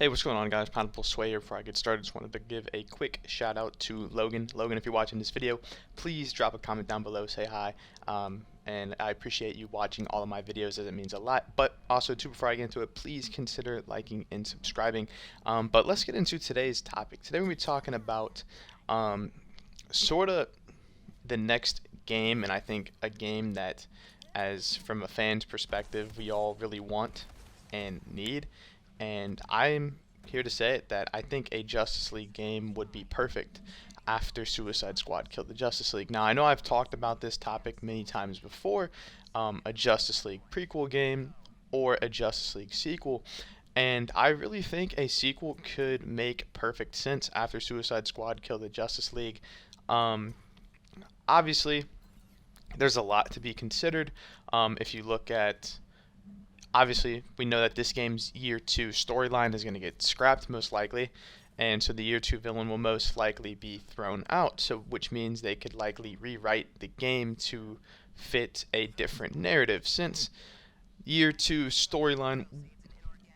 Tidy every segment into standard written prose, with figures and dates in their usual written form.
Hey, what's going on, guys? Pineapple Sway here. Before I get started, just wanted to give a quick shout out to Logan. Logan, if you're watching this video, please drop a comment down below, say hi. And I appreciate you watching all of my videos, as it means a lot. But also, too, before I get into it, please consider liking and subscribing. But let's get into today's topic. Today, we're going to be talking about sort of the next game, and I think a game that, as from a fan's perspective, we all really want and need. And I'm here to say it that I think a Justice League game would be perfect after Suicide Squad killed the Justice League. Now, I know I've talked about this topic many times before, a Justice League prequel game or a Justice League sequel, and I really think a sequel could make perfect sense after Suicide Squad killed the Justice League. Um, Obviously, there's a lot to be considered. If you look at Obviously, we know that this game's year 2 storyline is going to get scrapped most likely, and so the year 2 villain will most likely be thrown out, so which means they could likely rewrite the game to fit a different narrative. Since year 2 storyline,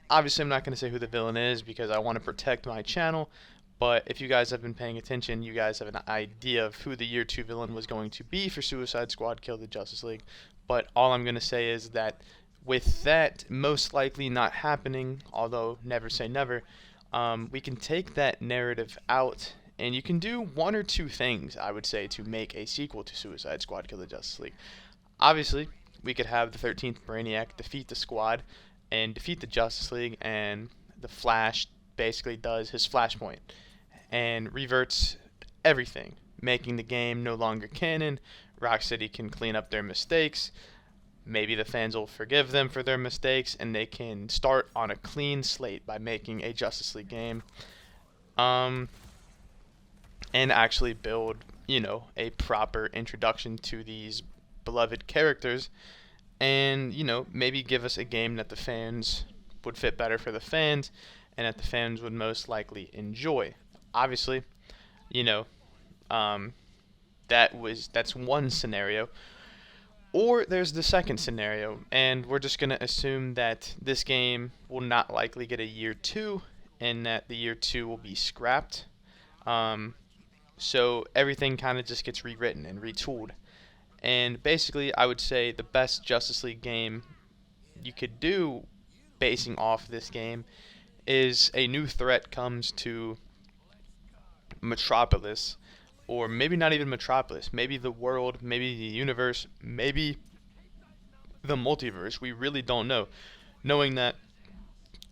obviously I'm not going to say who the villain is because I want to protect my channel, but if you guys have been paying attention, you guys have an idea of who the year 2 villain was going to be for Suicide Squad Kill the Justice League. But all I'm going to say is that with that most likely not happening, although never say never, we can take that narrative out, and you can do one or two things, I would say, to make a sequel to Suicide Squad Kill the Justice League. Obviously, we could have the 13th Brainiac defeat the Squad and defeat the Justice League, and the Flash basically does his Flashpoint and reverts everything, making the game no longer canon. Rocksteady can clean up their mistakes. Maybe the fans will forgive them for their mistakes, and they can start on a clean slate by making a Justice League game, and actually build, a proper introduction to these beloved characters, and maybe give us a game that the fans would fit better for the fans, and that the fans would most likely enjoy. Obviously, you know, um, that's one scenario. Or there's the second scenario, and we're just going to assume that this game will not likely get a year 2, and that the year 2 will be scrapped. So everything kind of just gets rewritten and retooled. And basically, I would say the best Justice League game you could do basing off this game is a new threat comes to Metropolis, or maybe not even Metropolis, maybe the world, maybe the universe, maybe the multiverse. We really don't know. Knowing that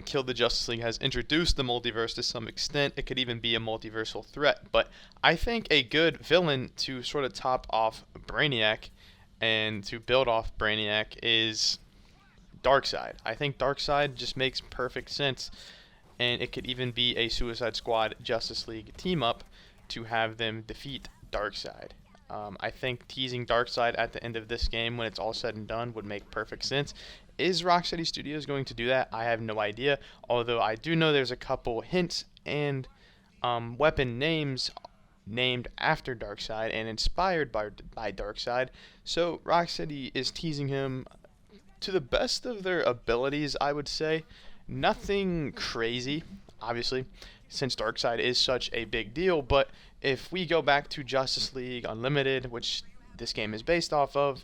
Kill the Justice League has introduced the multiverse to some extent, it could even be a multiversal threat. But I think a good villain to sort of top off Brainiac and to build off Brainiac is Darkseid. I think Darkseid just makes perfect sense, and it could even be a Suicide Squad Justice League team up to have them defeat Darkseid. I think teasing Darkseid at the end of this game when it's all said and done would make perfect sense. Is Rocksteady Studios going to do that? I have no idea, although I do know there's a couple hints and weapon names named after Darkseid and inspired by Darkseid, so Rocksteady is teasing him to the best of their abilities, I would say. Nothing crazy, obviously, since Darkseid is such a big deal, but if we go back to Justice League Unlimited, which this game is based off of,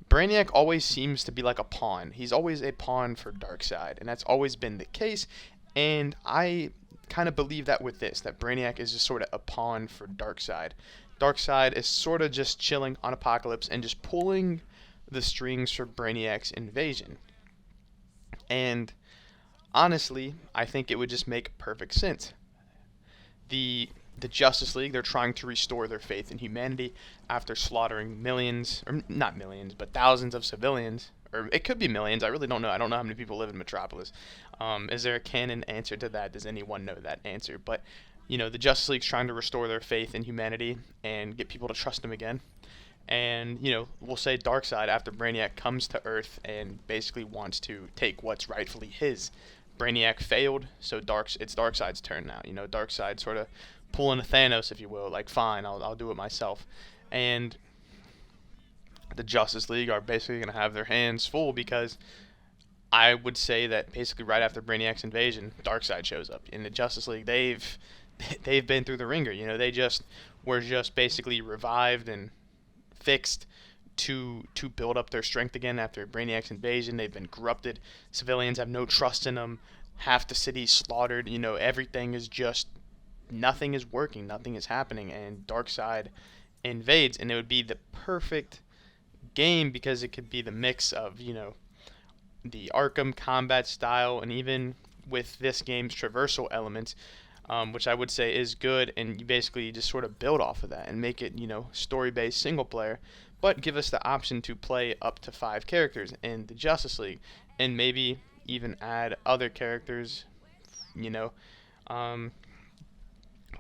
Brainiac always seems to be like a pawn. He's always a pawn for Darkseid, and that's always been the case, and I kind of believe that with this, that Brainiac is just sort of a pawn for Darkseid. Darkseid is sort of just chilling on Apocalypse and just pulling the strings for Brainiac's invasion. And honestly, I think it would just make perfect sense. The Justice League, they're trying to restore their faith in humanity after slaughtering millions, or not millions, but thousands of civilians, or it could be millions. I really don't know. I don't know how many people live in Metropolis. Is there a canon answer to that? Does anyone know that answer? But the Justice League's trying to restore their faith in humanity and get people to trust them again. And we'll say Darkseid, after Brainiac comes to Earth and basically wants to take what's rightfully his. Brainiac failed, so it's Darkseid's turn now. Darkseid sort of pulling a Thanos, if you will. Like, fine, I'll do it myself. And the Justice League are basically going to have their hands full because I would say that basically right after Brainiac's invasion, Darkseid shows up in the Justice League. They've been through the ringer. You know, they just were just basically revived and fixed to build up their strength again after Brainiac's invasion. They've been corrupted. Civilians have no trust in them. Half the city slaughtered. You know, everything is just nothing is working. Nothing is happening, and Darkseid invades, and it would be the perfect game because it could be the mix of, you know, the Arkham combat style, and even with this game's traversal elements, which I would say is good, and you basically just sort of build off of that and make it, you know, story-based single player, but give us the option to play up to 5 characters in the Justice League, and maybe even add other characters, you know, um,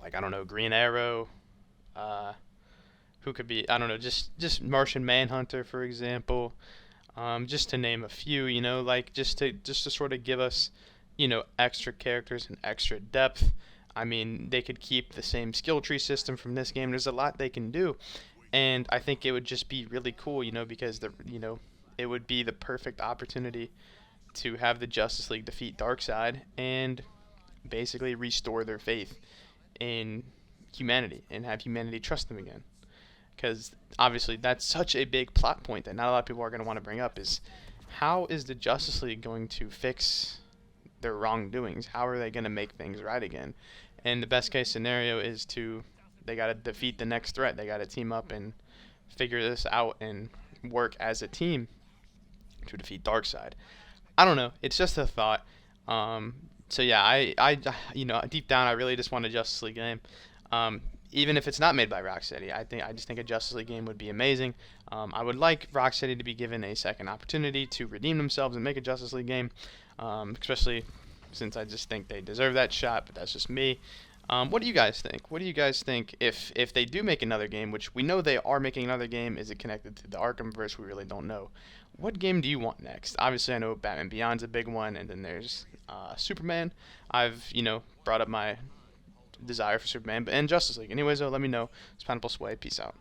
like I don't know, Green Arrow, uh, who could be, I don't know, just Martian Manhunter, for example, just to name a few, you know, like just to sort of give us, you know, extra characters and extra depth. I mean, they could keep the same skill tree system from this game. There's a lot they can do, and I think it would just be really cool, you know, because it would be the perfect opportunity to have the Justice League defeat Darkseid and basically restore their faith in humanity and have humanity trust them again. Because obviously that's such a big plot point that not a lot of people are going to want to bring up, is how is the Justice League going to fix their wrongdoings? How are they going to make things right again? And the best case scenario is they got to defeat the next threat. They got to team up and figure this out and work as a team to defeat Darkseid. I don't know. It's just a thought. So yeah, you know, deep down, I really just want a Justice League game. Even if it's not made by Rocksteady, I just think a Justice League game would be amazing. I would like Rocksteady to be given a second opportunity to redeem themselves and make a Justice League game, especially since I just think they deserve that shot. But that's just me. What do you guys think? What do you guys think if they do make another game, which we know they are making another game? Is it connected to the Arkhamverse? We really don't know. What game do you want next? Obviously, I know Batman Beyond's a big one, and then there's Superman. I've, you know, brought up my desire for Superman, and Justice League. Anyways, though, let me know. It's Pineapple Sway. Peace out.